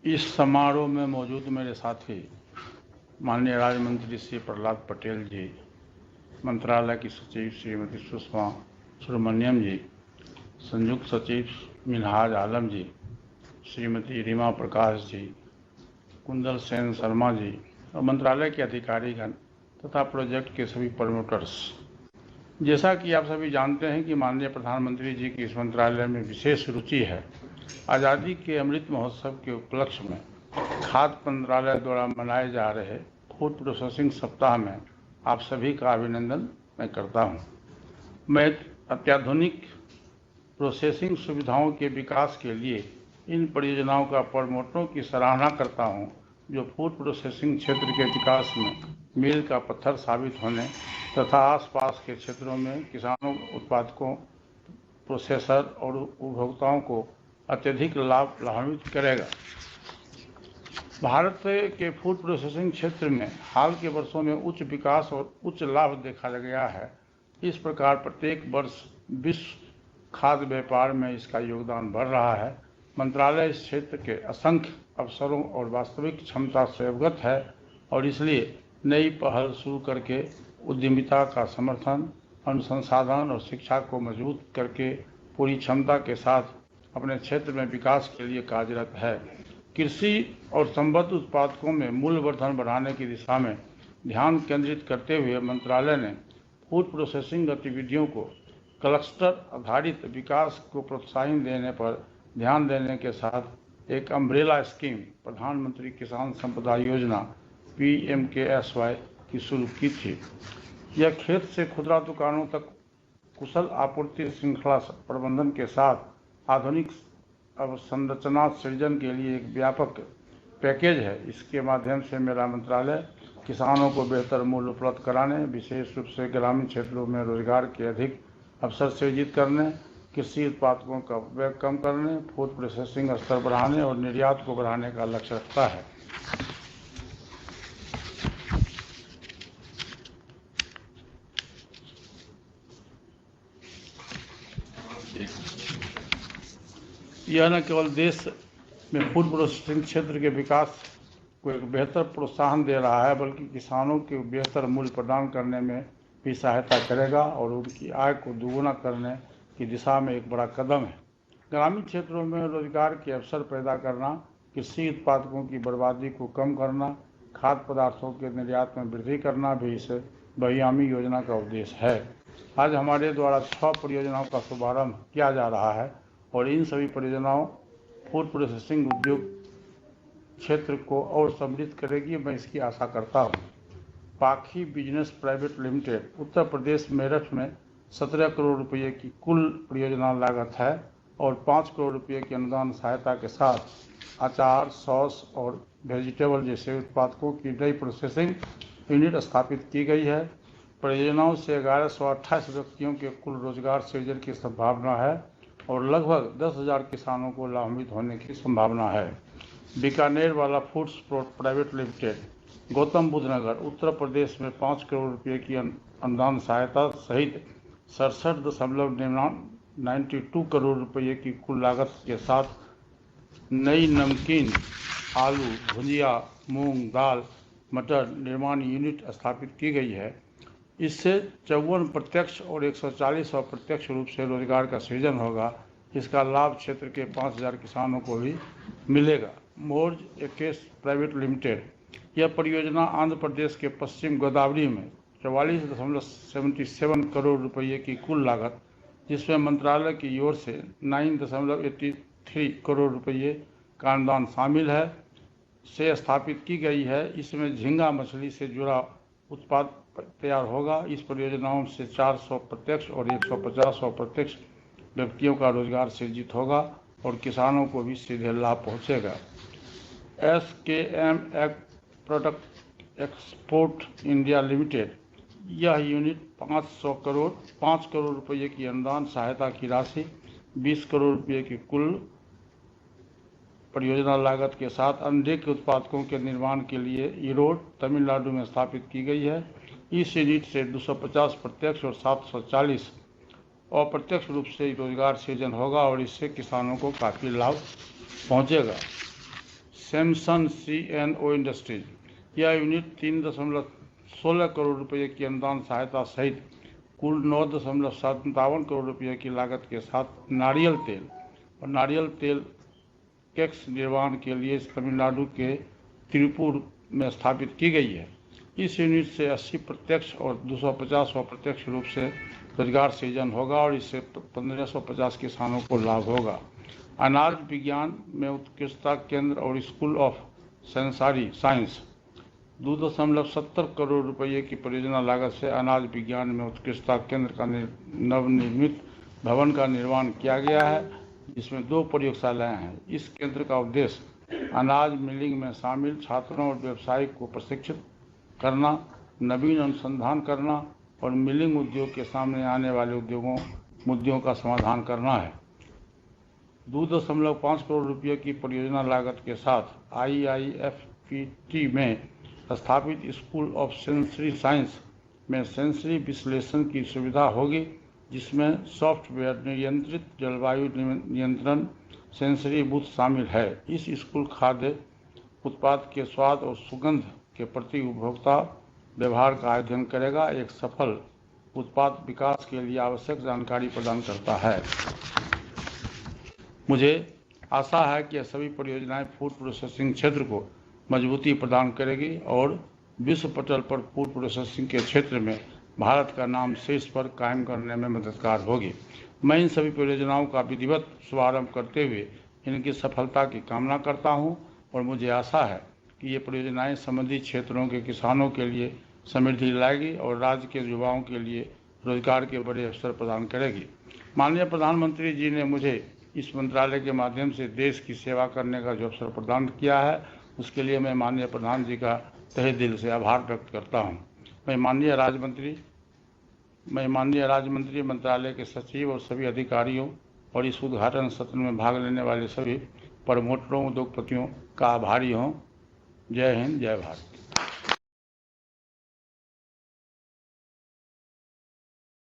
इस समारोह में मौजूद मेरे साथी माननीय राज्य मंत्री श्री प्रहलाद पटेल जी, मंत्रालय की सचिव श्रीमती सुषमा सुब्रमण्यम जी, संयुक्त सचिव मिनहाज आलम जी, श्रीमती रीमा प्रकाश जी, कुंदल सेन शर्मा जी और मंत्रालय के अधिकारीगण तथा प्रोजेक्ट के सभी प्रमोटर्स। जैसा कि आप सभी जानते हैं कि माननीय प्रधानमंत्री जी की इस मंत्रालय में विशेष रुचि है। आज़ादी के अमृत महोत्सव के उपलक्ष्य में खाद्य मंत्रालय द्वारा मनाए जा रहे फूड प्रोसेसिंग सप्ताह में आप सभी का अभिनंदन मैं करता हूं। मैं अत्याधुनिक प्रोसेसिंग सुविधाओं के विकास के लिए इन परियोजनाओं का प्रमोटरों की सराहना करता हूं, जो फूड प्रोसेसिंग क्षेत्र के विकास में मील का पत्थर साबित होने तथा आसपास के क्षेत्रों में किसानों, उत्पादकों, प्रोसेसर और उपभोक्ताओं को अत्यधिक लाभान्वित करेगा। भारत के फूड प्रोसेसिंग क्षेत्र में हाल के वर्षों में उच्च विकास और उच्च लाभ देखा गया है। इस प्रकार प्रत्येक वर्ष विश्व खाद्य व्यापार में इसका योगदान बढ़ रहा है। मंत्रालय इस क्षेत्र के असंख्य अवसरों और वास्तविक क्षमता से अवगत है और इसलिए नई पहल शुरू करके उद्यमिता का समर्थन, अनुसंधान और शिक्षा को मजबूत करके पूरी क्षमता के साथ अपने क्षेत्र में विकास के लिए कार्यरत है। कृषि और संबद्ध उत्पादकों में मूल्य वर्धन बढ़ाने की दिशा में ध्यान केंद्रित करते हुए मंत्रालय ने फूड प्रोसेसिंग गतिविधियों को क्लस्टर आधारित विकास को प्रोत्साहन देने पर ध्यान देने के साथ एक अम्ब्रेला स्कीम प्रधानमंत्री किसान संपदा योजना PMKSY की शुरू की थी। यह खेत से खुदरा दुकानों तक कुशल आपूर्ति श्रृंखला प्रबंधन के साथ आधुनिक अवसंरचना सृजन के लिए एक व्यापक पैकेज है। इसके माध्यम से मेरा मंत्रालय किसानों को बेहतर मूल्य उपलब्ध कराने, विशेष रूप से ग्रामीण क्षेत्रों में रोजगार के अधिक अवसर सृजित करने, कृषि उत्पादकों का व्यय कम करने, फूड प्रोसेसिंग स्तर बढ़ाने और निर्यात को बढ़ाने का लक्ष्य रखता है। यह न केवल देश में फूड प्रोसेसिंग क्षेत्र के विकास को एक बेहतर प्रोत्साहन दे रहा है, बल्कि किसानों के बेहतर मूल्य प्रदान करने में भी सहायता करेगा और उनकी आय को दोगुना करने की दिशा में एक बड़ा कदम है। ग्रामीण क्षेत्रों में रोजगार के अवसर पैदा करना, कृषि उत्पादकों की बर्बादी को कम करना, खाद्य पदार्थों के निर्यात में वृद्धि करना भी इस बहुआयामी योजना का उद्देश्य है। आज हमारे द्वारा 6 परियोजनाओं का शुभारंभ किया जा रहा है और इन सभी परियोजनाओं फूड प्रोसेसिंग उद्योग क्षेत्र को और समृद्ध करेगी, मैं इसकी आशा करता हूँ। पाखी business private limited Uttar Pradesh Meerut में 17 करोड़ रुपये की कुल परियोजना लागत है और 5 करोड़ रुपये की अनुदान सहायता के साथ अचार, सॉस और वेजिटेबल जैसे उत्पादकों की नई प्रोसेसिंग यूनिट स्थापित की गई है। परियोजनाओं से 1128 व्यक्तियों के कुल रोजगार सृजन की संभावना है और लगभग 10,000 किसानों को लाभान्वित होने की संभावना है। Bikaner wala foods private limited Gautam Buddha Nagar Uttar Pradesh में 5 करोड़ रुपये की अनुदान सहायता सहित 67.92 करोड़ रुपये की कुल लागत के साथ नई नमकीन, आलू, भुजिया, मूंग दाल, मटर निर्माण यूनिट स्थापित की गई है। इससे 54 प्रत्यक्ष और 140 अप्रत्यक्ष रूप से रोजगार का सृजन होगा। इसका लाभ क्षेत्र के 5,000 किसानों को भी मिलेगा। मोर्ज एकेस प्राइवेट लिमिटेड यह परियोजना आंध्र प्रदेश के पश्चिम गोदावरी में 44.77 करोड़ रुपये की कुल लागत, जिसमें मंत्रालय की ओर से 9.83 करोड़ रुपये का अनुदान शामिल है, से स्थापित की गई है। इसमें झींगा मछली से जुड़ा उत्पाद तैयार होगा। इस परियोजनाओं से 400 प्रत्यक्ष और 150 अप्रत्यक्ष व्यक्तियों का रोजगार सृजित होगा और किसानों को भी सीधे लाभ पहुंचेगा। SKM product export India limited यह यूनिट 5 करोड़ रुपये की अनुदान सहायता की राशि 20 करोड़ रुपये की कुल परियोजना लागत के साथ अंडे के उत्पादकों के निर्माण के लिए ईरोड तमिलनाडु में स्थापित की गई है। इस यूनिट से 250 प्रत्यक्ष और 740 अप्रत्यक्ष रूप से रोजगार सृजन होगा और इससे किसानों को काफ़ी लाभ पहुंचेगा। Samson CNO industries. यह यूनिट 3.16 करोड़ रुपये की अनुदान सहायता सहित कुल 9.57 करोड़ रुपये की लागत के साथ नारियल तेल कैक्स निर्माण के लिए तमिलनाडु के तिरुपुर में स्थापित की गई है। इस यूनिट से 80 प्रत्यक्ष और 250 अप्रत्यक्ष रूप से रोजगार सृजन होगा और इससे 1550 किसानों को लाभ होगा। अनाज विज्ञान में उत्कृष्टता केंद्र और school of sensory science 2.70 crore रुपये की परियोजना लागत से अनाज विज्ञान में उत्कृष्टता केंद्र का नवनिर्मित भवन का निर्माण किया गया है, जिसमें 2 प्रयोगशालाएं हैं। इस केंद्र का उद्देश्य अनाज मिलिंग में शामिल छात्रों और व्यवसायिक को प्रशिक्षित करना, नवीन अनुसंधान करना और मिलिंग उद्योग के सामने आने वाले मुद्दों का समाधान करना है। 2.5 करोड़ रुपये की परियोजना लागत के साथ IIFPT में स्थापित स्कूल ऑफ सेंसरी साइंस में सेंसरी विश्लेषण की सुविधा होगी, जिसमें सॉफ्टवेयर नियंत्रित जलवायु नियंत्रण सेंसरी बूथ शामिल है। इस स्कूल खाद्य उत्पाद के स्वाद और सुगंध के प्रति उपभोक्ता व्यवहार का अध्ययन करेगा, एक सफल उत्पाद विकास के लिए आवश्यक जानकारी प्रदान करता है। मुझे आशा है कि यह सभी परियोजनाएं फूड प्रोसेसिंग क्षेत्र को मजबूती प्रदान करेगी और विश्व पटल पर फूड प्रोसेसिंग के क्षेत्र में भारत का नाम शीर्ष पर कायम करने में मददगार होगी। मैं इन सभी परियोजनाओं का विधिवत शुभारंभ करते हुए इनकी सफलता की कामना करता हूं और मुझे आशा है कि ये परियोजनाएं संबंधित क्षेत्रों के किसानों के लिए समृद्धि लाएगी और राज्य के युवाओं के लिए रोजगार के बड़े अवसर प्रदान करेगी। माननीय प्रधानमंत्री जी ने मुझे इस मंत्रालय के माध्यम से देश की सेवा करने का जो अवसर प्रदान किया है, उसके लिए मैं माननीय प्रधान जी का तहे दिल से आभार व्यक्त करता हूं। मैं माननीय राज्य मंत्री, मंत्रालय के सचिव और सभी अधिकारियों और इस उद्घाटन सत्र में भाग लेने वाले सभी प्रमोटरों, उद्योगपतियों का आभारी हूं। जय हिंद, जय भारत।